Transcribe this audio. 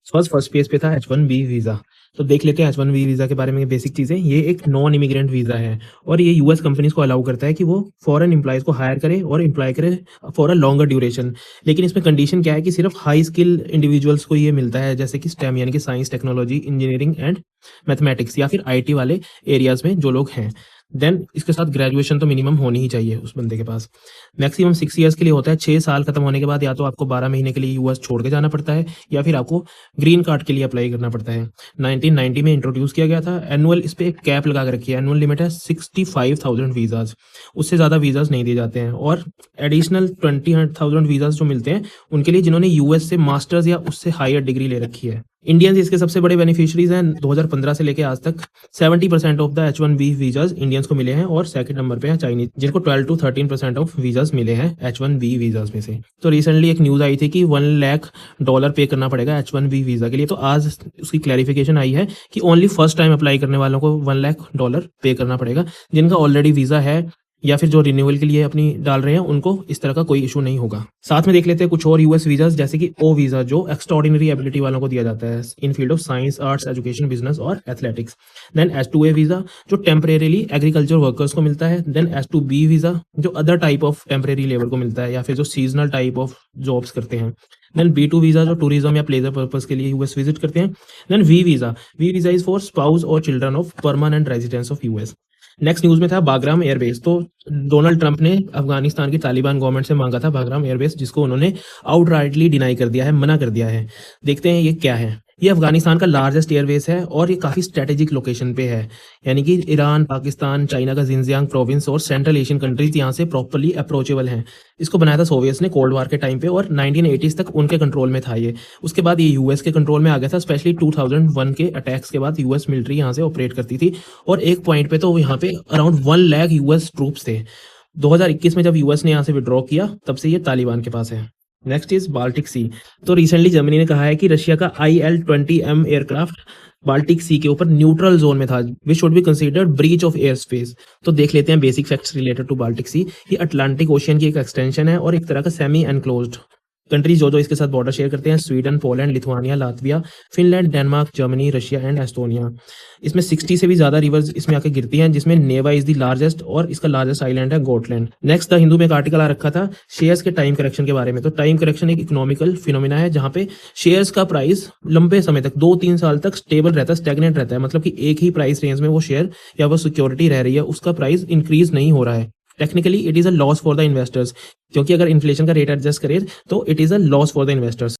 First page पे था H1B visa. तो देख लेते हैं H1B वीज़ा के बारे में बेसिक चीज़ें। ये एक नॉन इमिग्रेंट वीज़ा है और ये यूएस कंपनीज़ को अलाउ करता है कि वो फॉरेन एम्प्लॉइज़ को हायर करे और एम्प्लॉय करे फॉर अ लॉन्गर ड्यूरेशन। लेकिन इसमें कंडीशन क्या है कि सिर्फ हाई स्किल इंडिविजुअल्स को ये मिलता है, जैसे कि स्टेम यानी कि science, technology, engineering and mathematics या फिर आईटी वाले एरियाज़ में जो लोग हैं। देन इसके साथ ग्रेजुएशन तो मिनिमम होनी ही चाहिए उस बंदे के पास। मैक्सिमम 6 ईयर्स के लिए होता है। 6 साल खत्म होने के बाद या तो आपको 12 महीने के लिए यूएस छोड़ के जाना पड़ता है या फिर आपको ग्रीन कार्ड के लिए अप्लाई करना पड़ता है। 1990 में इंट्रोड्यूस किया गया था। एनुअल इस पे एक कैप लगा के रखी है। एनुअल लिमिट है 65,000 वीज़ाज़। उससे ज़्यादा वीज़ाज़ नहीं दिए जाते हैं और एडिशनल 20,000 वीज़ाज़ जो मिलते हैं उनके लिए जिन्होंने यूएस से मास्टर्स या उससे हायर डिग्री ले रखी है। इंडियंस इसके सबसे बड़े बेनिफिशियरीज हैं। 2015 से लेके आज तक 70% of the H1B visas Indians को मिले हैं और सेकंड नंबर पे है चाइनीज, जिनको 12 to 13% ऑफ वीज़ाज़ मिले हैं H1B वीज़ाज़ में से। तो रिसेंटली एक न्यूज़ आई थी कि $1 लाख पे करना पड़ेगा H1B वीज़ा के लिए। तो आज उसकी क्लैरिफिकेशन आई है कि ओनली फर्स्ट टाइम अप्लाई करने वालों को $1 लाख पे करना पड़ेगा। जिनका ऑलरेडी वीज़ा है या फिर जो रिन्यूअल के लिए अपनी डाल रहे हैं उनको इस तरह का कोई इशू नहीं होगा। साथ में देख लेते हैं कुछ और यूएस वीज़ाज़, जैसे कि ओ वीज़ा जो एक्स्ट्राऑर्डिनरी एबिलिटी वालों को दिया जाता है in field of science, arts, education, business और एथलेटिक्स। देन H2A वीज़ा जो टेम्परेरीली एग्रीकल्चर वर्कर्स को मिलता है। देन H2B वीज़ा जो other type of temporary labour को मिलता है या फिर जो सीजनल टाइप ऑफ जॉब्स करते हैं। देन B2 वीज़ा जो टूरिज्म या प्लेजर पर्पस के लिए यूएस विजिट करते हैं। Then V visa is for spouse और children of permanent residence of US. Next news में था बागराम एयरबेस। तो डोनाल्ड ट्रंप ने अफगानिस्तान की तालिबान गवर्नमेंट से मांगा था बागराम एयरबेस, जिसको उन्होंने आउटराइटली डिनाई कर दिया है, मना कर दिया है। देखते हैं ये क्या है। ये अफगानिस्तान का लार्जेस्ट एयरबेस है और ये काफ़ी स्ट्रेटेजिक लोकेशन पे है, यानी कि ईरान, पाकिस्तान, चाइना का जिनजियांग प्रोविंस और सेंट्रल एशियन कंट्रीज यहाँ से प्रॉपर्ली अप्रोचेबल हैं। इसको बनाया था सोवियट्स ने कोल्ड वार के टाइम पे और 1980s तक उनके कंट्रोल में था ये। उसके बाद ये यूएस के कंट्रोल में आ गया था, स्पेशली 2001 के अटैक्स के बाद यूएस मिलिट्री यहाँ से ऑपरेट करती थी और एक पॉइंट पे तो यहाँ पे अराउंड 1 लाख यूएस ट्रूप्स थे। 2021 में जब यूएस ने यहाँ से विड्रॉ किया तब से ये तालिबान के पास है। नेक्स्ट इज बाल्टिक सी। तो रिसेंटली जर्मनी ने कहा है कि रशिया का IL-20M एयरक्राफ्ट बाल्टिक सी के ऊपर न्यूट्रल जोन में था, which should be considered breach of air space. तो देख लेते हैं basic facts related to Baltic sea. ये अटलांटिक ओशियन की एक एक्सटेंशन है और एक तरह का सेमी एनक्लोज्ड कंट्रीज जो इसके साथ बॉर्डर शेयर करते हैं Sweden, Poland, Lithuania, Latvia, Finland, Denmark, Germany, Russia and Estonia. इसमें 60 से भी ज्यादा रिवर्स इसमें आके गिरती हैं, जिसमें नेवा इज द लार्जेस्ट और इसका लार्जेस्ट आइलैंड है गोटलैंड। नेक्स्ट द हिंदू में एक आर्टिकल आ रखा था शेयर्स के टाइम करेक्शन के बारे में। तो टाइम करेक्शन एक इकोनॉमिकल फिनोमिना है जहां पे शेयर्स का प्राइस लंबे समय तक 2-3 साल तक स्टेबल रहता है, स्टैग्नेंट रहता है, मतलब कि एक ही प्राइस रेंज में वो शेयर या वो सिक्योरिटी रह रही है, उसका प्राइस इंक्रीज नहीं हो रहा है। Technically it is a loss for the investors, क्योंकि अगर इन्फ्लेशन का रेट एडजस्ट करे तो it is a loss for the investors.